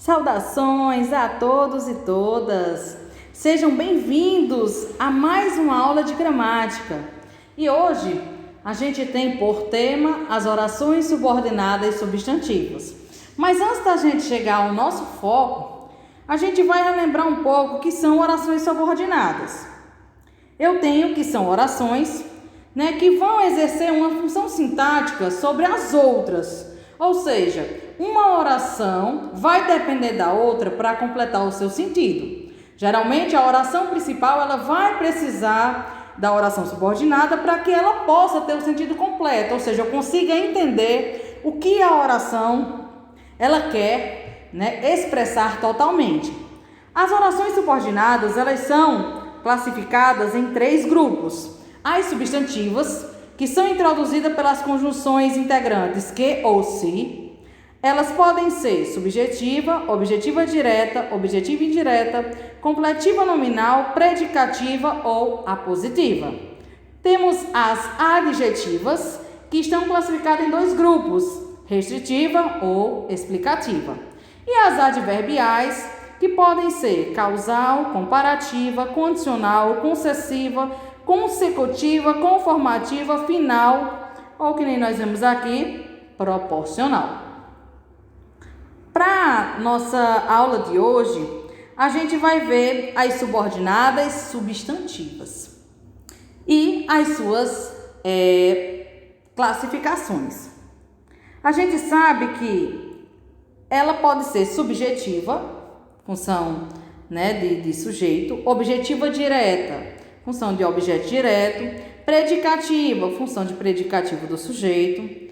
Saudações a todos e todas. Sejam bem-vindos a mais uma aula de gramática. E hoje a gente tem por tema as orações subordinadas e substantivos. Mas antes da gente chegar ao nosso foco, a gente vai relembrar um pouco o que são orações subordinadas. Eu tenho que são orações, que vão exercer uma função sintática sobre as outras. Ou seja, uma oração vai depender da outra para completar o seu sentido. Geralmente, a oração principal ela vai precisar da oração subordinada para que ela possa ter o sentido completo, ou seja, eu consiga entender o que a oração ela quer expressar totalmente. As orações subordinadas elas são classificadas em 3 grupos. As substantivas, que são introduzidas pelas conjunções integrantes que ou se. Elas podem ser subjetiva, objetiva direta, objetiva indireta, completiva nominal, predicativa ou apositiva. Temos as adjetivas, que estão classificadas em 2 grupos, restritiva ou explicativa. E as adverbiais, que podem ser causal, comparativa, condicional, concessiva, consecutiva, conformativa, final, ou que nem nós vemos aqui, proporcional. Para nossa aula de hoje, a gente vai ver as subordinadas substantivas e as suas classificações. A gente sabe que ela pode ser subjetiva, função de sujeito, objetiva direta, função de objeto direto, predicativa, função de predicativo do sujeito,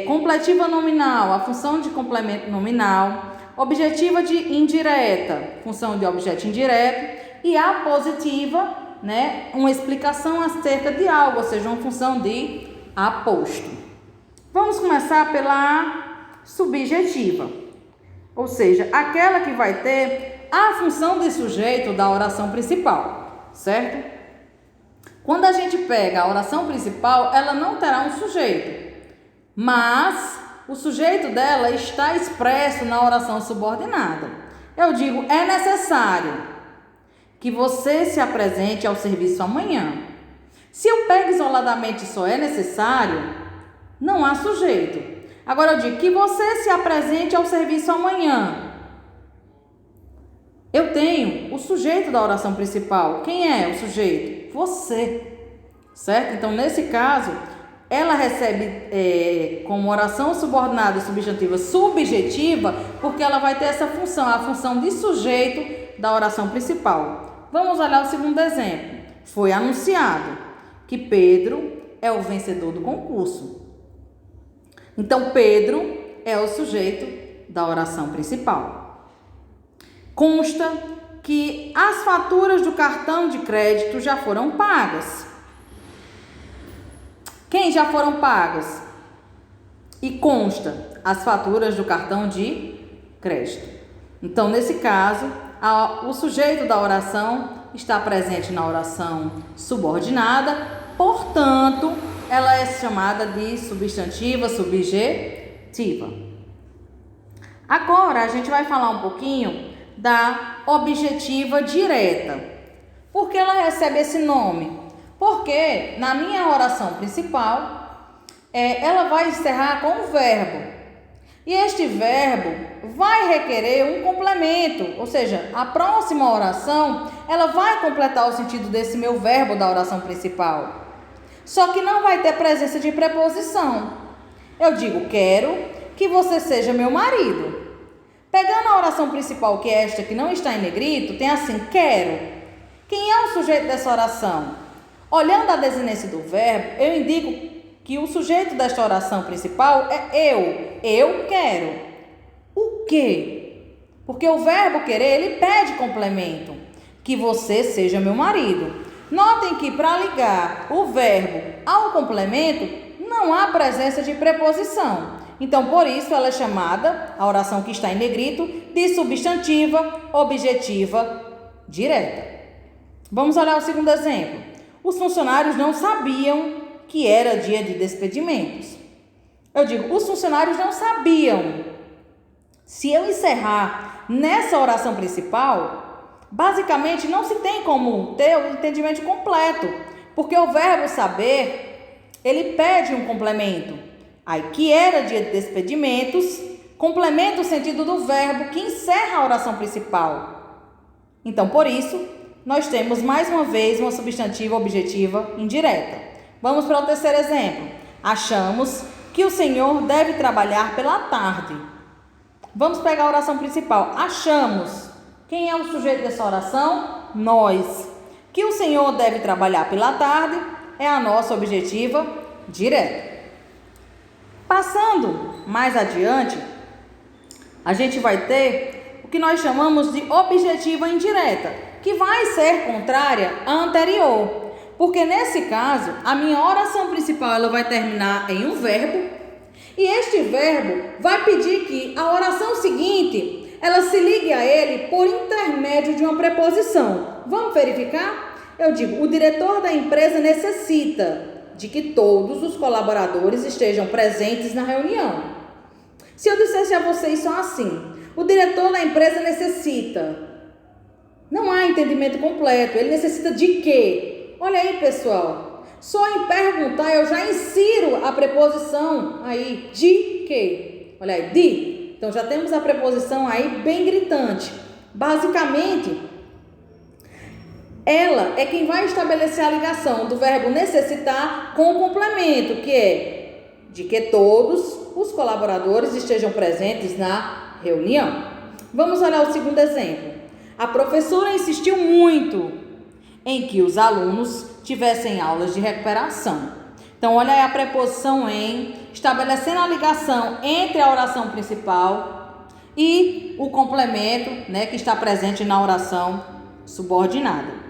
completiva nominal, a função de complemento nominal, objetiva de indireta, função de objeto indireto, e apositiva, uma explicação acerca de algo, ou seja, uma função de aposto. Vamos começar pela subjetiva, ou seja, aquela que vai ter a função de sujeito da oração principal, certo? Quando a gente pega a oração principal, ela não terá um sujeito, mas o sujeito dela está expresso na oração subordinada. Eu digo, é necessário que você se apresente ao serviço amanhã. Se eu pego isoladamente só é necessário, não há sujeito. Agora eu digo que você se apresente ao serviço amanhã. Eu tenho o sujeito da oração principal. Quem é o sujeito? Você, certo? Então, nesse caso, ela recebe como oração subordinada substantiva subjetiva, porque ela vai ter essa função, a função de sujeito da oração principal. Vamos olhar o segundo exemplo. Foi anunciado que Pedro é o vencedor do concurso. Então, Pedro é o sujeito da oração principal. Consta que as faturas do cartão de crédito já foram pagas. Quem já foram pagas? E consta as faturas do cartão de crédito. Então, nesse caso, o sujeito da oração está presente na oração subordinada, portanto, ela é chamada de substantiva subjetiva. Agora, a gente vai falar um pouquinho da objetiva direta. Por que ela recebe esse nome? Porque na minha oração principal, ela vai encerrar com um verbo. E este verbo vai requerer um complemento, ou seja, a próxima oração, ela vai completar o sentido desse meu verbo da oração principal. Só que não vai ter presença de preposição. Eu digo, quero que você seja meu marido. Pegando a oração principal, que é esta que não está em negrito, tem assim, quero. Quem é o sujeito dessa oração? Olhando a desinência do verbo, eu indico que o sujeito desta oração principal é eu. Eu quero. O quê? Porque o verbo querer, ele pede complemento. Que você seja meu marido. Notem que para ligar o verbo ao complemento, não há presença de preposição. Então, por isso, ela é chamada, a oração que está em negrito, de substantiva objetiva direta. Vamos olhar o segundo exemplo. Os funcionários não sabiam que era dia de despedimentos. Eu digo, os funcionários não sabiam. Se eu encerrar nessa oração principal, basicamente não se tem como ter o entendimento completo, porque o verbo saber, ele pede um complemento. Aí, que era de despedimentos, complementa o sentido do verbo que encerra a oração principal. Então, por isso, nós temos mais uma vez uma substantiva objetiva indireta. Vamos para o terceiro exemplo. Achamos que o Senhor deve trabalhar pela tarde. Vamos pegar a oração principal. Achamos. Quem é o sujeito dessa oração? Nós. Que o Senhor deve trabalhar pela tarde é a nossa objetiva direta. Passando mais adiante, a gente vai ter o que nós chamamos de objetiva indireta, que vai ser contrária à anterior. Porque nesse caso, a minha oração principal ela vai terminar em um verbo, e este verbo vai pedir que a oração seguinte, ela se ligue a ele por intermédio de uma preposição. Vamos verificar? Eu digo, o diretor da empresa necessita de que todos os colaboradores estejam presentes na reunião. Se eu dissesse a vocês só assim, o diretor da empresa necessita, não há entendimento completo. Ele necessita de quê? Olha aí, pessoal, só em perguntar eu já insiro a preposição aí, de quê? Olha aí, de. Então já temos a preposição aí bem gritante. Basicamente, ela é quem vai estabelecer a ligação do verbo necessitar com o complemento, que é de que todos os colaboradores estejam presentes na reunião. Vamos olhar o segundo exemplo. A professora insistiu muito em que os alunos tivessem aulas de recuperação. Então, olha aí a preposição em, estabelecendo a ligação entre a oração principal e o complemento, né, que está presente na oração subordinada.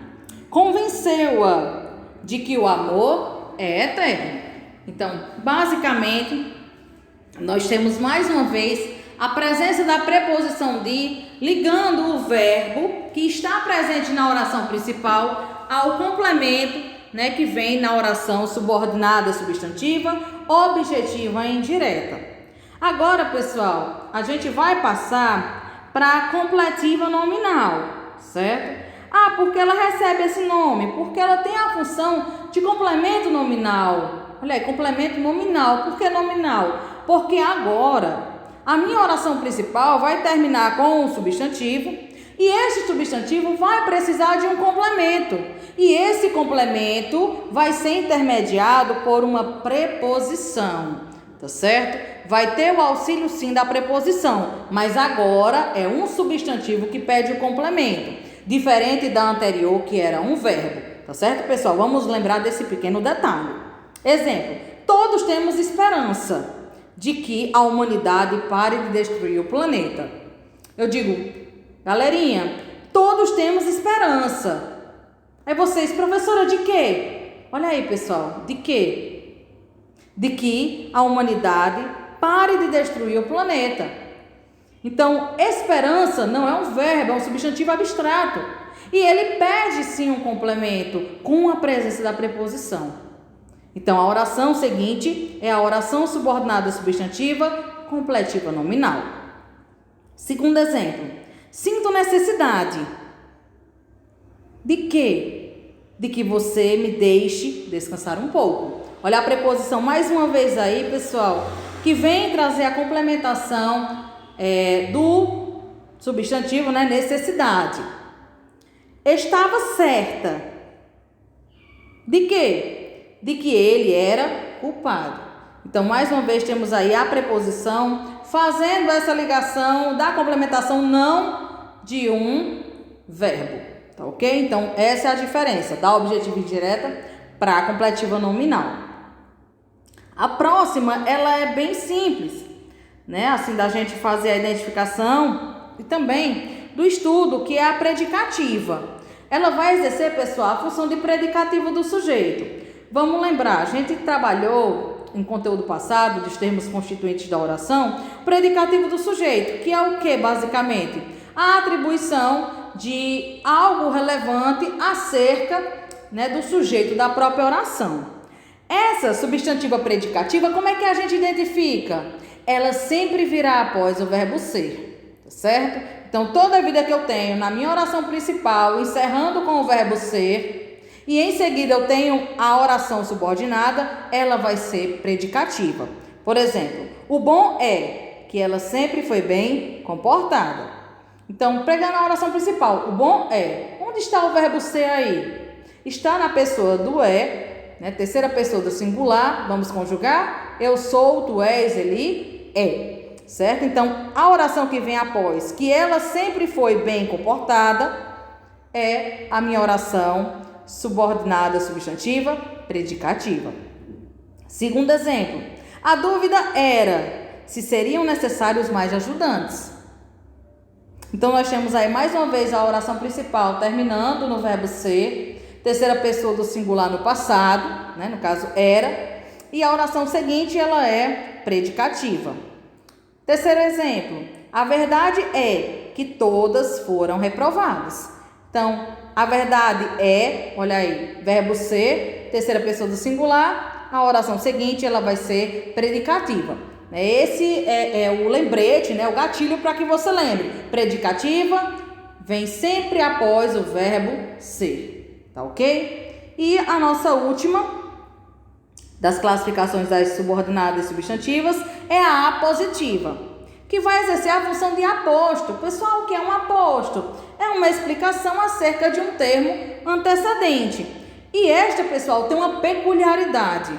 Convenceu-a de que o amor é eterno. Então, basicamente, nós temos mais uma vez a presença da preposição de, ligando o verbo que está presente na oração principal ao complemento, né, que vem na oração subordinada substantiva, objetiva e indireta. Agora, pessoal, a gente vai passar para a completiva nominal, certo? Ah, porque ela recebe esse nome? Porque ela tem a função de complemento nominal. Olha aí, complemento nominal. Por que nominal? Porque agora a minha oração principal vai terminar com um substantivo e esse substantivo vai precisar de um complemento. E esse complemento vai ser intermediado por uma preposição, tá certo? Vai ter o auxílio sim da preposição, mas agora é um substantivo que pede o complemento. Diferente da anterior, que era um verbo, tá certo, pessoal? Vamos lembrar desse pequeno detalhe. Exemplo, todos temos esperança de que a humanidade pare de destruir o planeta. Eu digo, galerinha, todos temos esperança. Aí vocês, professora, de quê? Olha aí, pessoal, de quê? De que a humanidade pare de destruir o planeta. Então, esperança não é um verbo, é um substantivo abstrato. E ele pede sim um complemento com a presença da preposição. Então, a oração seguinte é a oração subordinada substantiva completiva nominal. Segundo exemplo. Sinto necessidade. De quê? De que você me deixe descansar um pouco. Olha a preposição mais uma vez aí, pessoal, que vem trazer a complementação do substantivo, né, necessidade. Estava certa. De quê? De que ele era culpado. Então, mais uma vez, temos aí a preposição fazendo essa ligação da complementação não de um verbo. Tá ok? Então, essa é a diferença da objetiva indireta para a completiva nominal. A próxima, ela é bem simples, né? Assim, da gente fazer a identificação e também do estudo, que é a predicativa. Ela vai exercer, pessoal, a função de predicativo do sujeito. Vamos lembrar, a gente trabalhou em conteúdo passado dos termos constituintes da oração, predicativo do sujeito, que é o que, basicamente? A atribuição de algo relevante acerca, né, do sujeito da própria oração. Essa substantiva predicativa, como é que a gente identifica? Ela sempre virá após o verbo ser. certo? Então, toda vida que eu tenho na minha oração principal, encerrando com o verbo ser, e em seguida eu tenho a oração subordinada, ela vai ser predicativa. Por exemplo, o bom é que ela sempre foi bem comportada. Então, pegando a oração principal, o bom é. Onde está o verbo ser aí? Está na pessoa do é, né? Terceira pessoa do singular, vamos conjugar. Eu sou, tu és, ele é. Certo? Então, a oração que vem após, que ela sempre foi bem comportada, é a minha oração subordinada substantiva predicativa. Segundo exemplo, a dúvida era se seriam necessários mais ajudantes. Então, nós temos aí mais uma vez a oração principal terminando no verbo ser, terceira pessoa do singular no passado, né? No caso era, e a oração seguinte ela é predicativa. Terceiro exemplo, a verdade é que todas foram reprovadas. Então, a verdade é, olha aí, verbo ser, terceira pessoa do singular, a oração seguinte ela vai ser predicativa. Esse é o lembrete, né, o gatilho para que você lembre. Predicativa vem sempre após o verbo ser, tá ok? E a nossa última das classificações das subordinadas e substantivas é a apositiva, que vai exercer a função de aposto. Pessoal, o que é um aposto? É uma explicação acerca de um termo antecedente. E esta, pessoal, tem uma peculiaridade.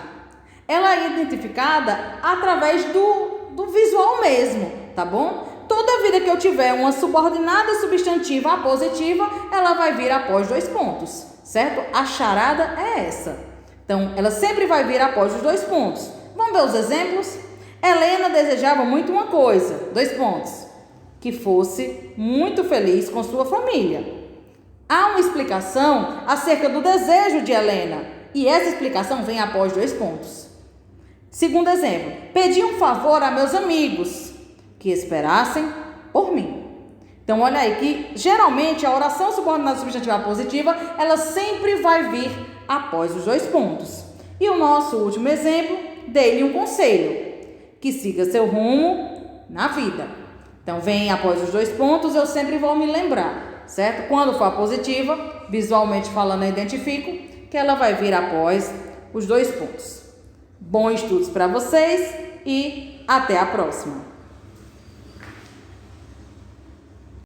Ela é identificada através do visual mesmo, tá bom? Toda vida que eu tiver uma subordinada substantiva apositiva, ela vai vir após 2 pontos, certo? A charada é essa. Então, ela sempre vai vir após os 2 pontos. Vamos ver os exemplos? Helena desejava muito uma coisa, 2 pontos, que fosse muito feliz com sua família. Há uma explicação acerca do desejo de Helena, e essa explicação vem após 2 pontos. Segundo exemplo, pedi um favor a meus amigos, que esperassem por mim. Então, olha aí que geralmente a oração subordinada substantiva positiva, ela sempre vai vir após os 2 pontos. E o nosso último exemplo, dei-lhe um conselho, que siga seu rumo na vida. Então, vem após os 2 pontos, eu sempre vou me lembrar, certo? Quando for a positiva, visualmente falando, eu identifico que ela vai vir após os 2 pontos. Bons estudos para vocês e até a próxima!